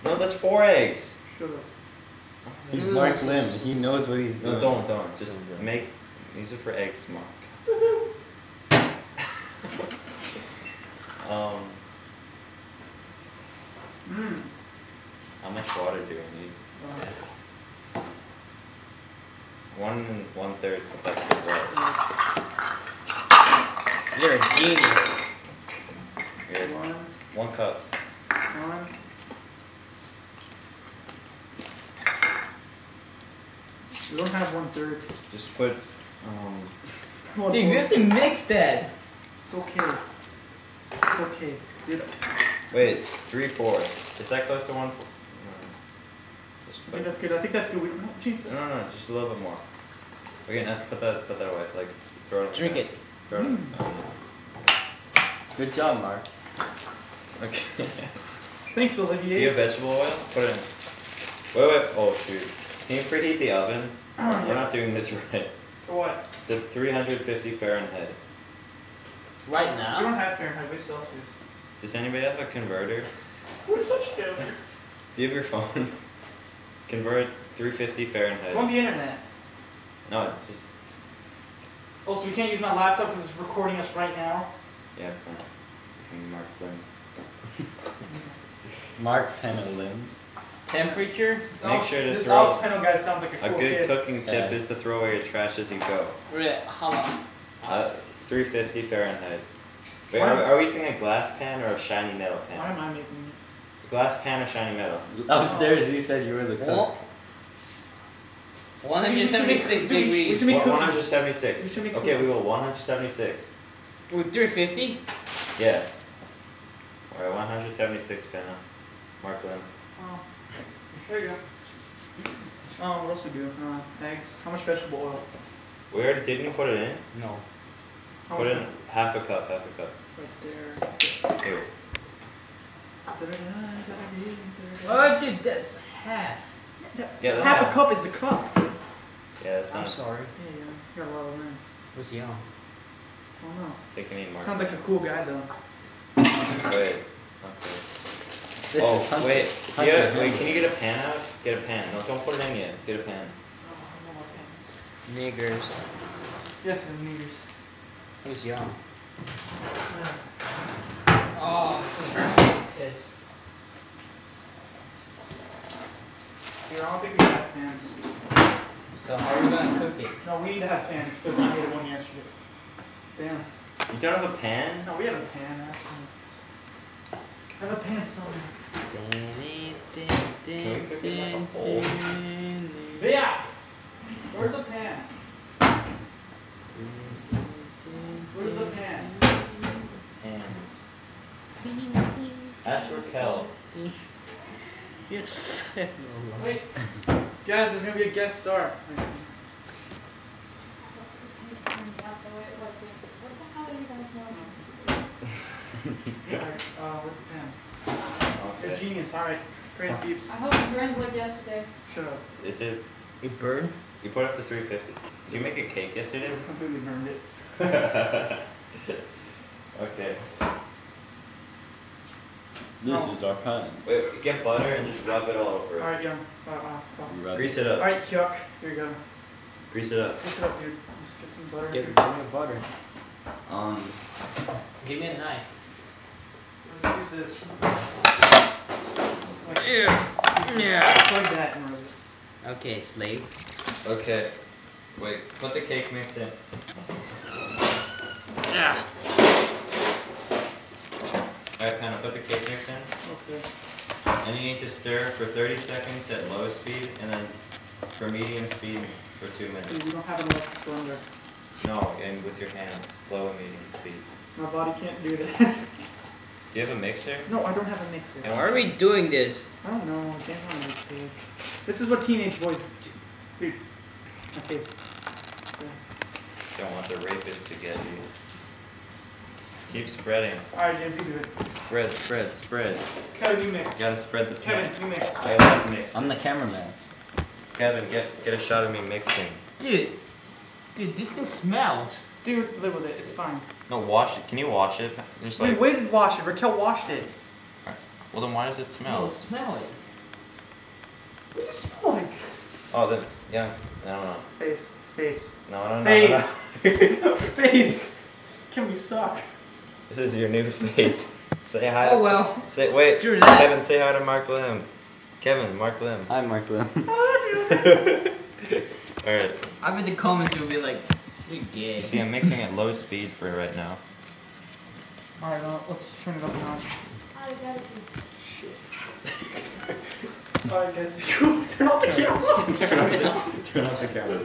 No, that's 4 eggs. Shut up. He's Mark Lim. He knows what he's doing. No, don't. Just make. Use it for eggs, Mark. How much water do we need? 1 1/3 effective water. You're a genius. Here, 1 cup. 1. We don't have 1/3. Just put. Dude, we have to mix that. It's okay. It's okay. Dude. Wait, 3/4. Is that close to 1/4? I think that's good. I think that's good. We don't change this. No, just a little bit more. Okay, now put that away. Like, throw it. Drink it. Throw it. Good job, Mark. Okay. Thanks, Olivier. Do you have vegetable oil? Put it in. Wait. Oh shoot. Can you preheat the oven? We're not doing this right. For what? The 350 Fahrenheit. Right We now? don't have Fahrenheit. We Celsius. Does anybody have a converter? We're such good. Do you have your phone? Convert 350 Fahrenheit. Go on the internet. No, just Also, we can't use my laptop because it's recording us right now. yeah. Mark Lim. Mark Lim. Temperature? Make sure to this throw. Alex Pennell guy sounds like a A cool good kid. cooking tip Yeah. is to throw away your trash as you go. How long? 350 Fahrenheit. Wait, Why- are we using a glass pan or a shiny metal Why pan? am I making A glass pan or shiny metal? Upstairs, you said you were the cook. Well, 176 We should be- degrees. we should be cooking. 176. We should be Okay, we cooking. will 176. With 350? Yeah. Alright, 176 Penna. Mark Lim. Oh, there you go. What else we do? Eggs. How much vegetable oil? We already didn't put it in? No. How Put much? in half a cup. Right there. Here. Oh, dude, that's half. Yeah, that's half a half. cup is a cup. Yeah, that's I'm not sorry. Yeah, you got a lot of room. What's he on? I don't know. taking any Mark. Sounds like a cool guy though. Wait. Okay. This Oh, is Hunter. wait. Hunter Yeah, wait, Lim. can you get a pan out? Get a pan. No, don't put it in yet. Get a pan. Niggers. Yes, I'm meters. Who's he on? Yeah. Oh, yes. Here, I don't think we have pans. So how are we gonna cook it? No, we need to have pans because we made one yesterday. Damn. You don't have a pan? No, we have a pan actually. I have a pan somewhere. Can we cook this like a bowl? Yeah. Where's the pan? Where's the pan? Pans. Ask Raquel. Yes. Wait. Guys, there's gonna be a guest star. Alright, where's the pan? You're a Okay. genius, alright. Praise beeps. I hope it burns like yesterday. Shut up. Is it? It burned? You put up to 350. Did you make a cake yesterday? I completely burned it. Okay. This is our pan. Wait, get butter and just rub it all over it. Alright, yeah. Rub Grease it up. Alright, Hyuk. Here you go. Grease it up. Grease it up, dude. Just get some butter. Give me butter. Give me a knife. Let's use this. Like, Yeah. Plug that and rub it. Okay, slave. Okay. Wait, put the cake mix in. Yeah. Alright, Hannah, put the cake mix in. Okay. And you need to stir for 30 seconds at low speed, and then for medium speed for 2 minutes. See, we don't have an electric blender. No, and with your hands, slow and medium speed. My body can't do that. Do you have a mixer? No, I don't have a mixer. And why are we doing this? I don't know. I can't find a mixer. This is what teenage boys do. Dude, my face. Don't want the rapist to get you. Keep spreading. Alright, James, you do it. Spread, spread, spread. Kevin, you mix. You gotta spread the pan. Kevin, you mix. I love mixing. I'm the cameraman. Kevin, get a shot of me mixing. Dude, this thing smells. Dude, live with it. It's fine. No, wash it. Can you wash it? Just Wait, like. wait, wash it. Raquel washed it. Well, then why does it smell? No, smell it. What does it smell like? Oh, then, yeah, I don't know. Face. Face. No, I don't know. Face. Face. Can we suck? This is your new face. Say hi. Oh well. Wait, Screw that. Kevin, say hi to Mark Lim. Kevin, Mark Lim. I'm Mark Lim. Alright. I bet the comments will be like, you're gay. You see, I'm mixing at low speed for right now. Alright, let's turn it up a notch. Alright guys. Shit. Alright guys, cool. Turn off the camera. Turn off the camera.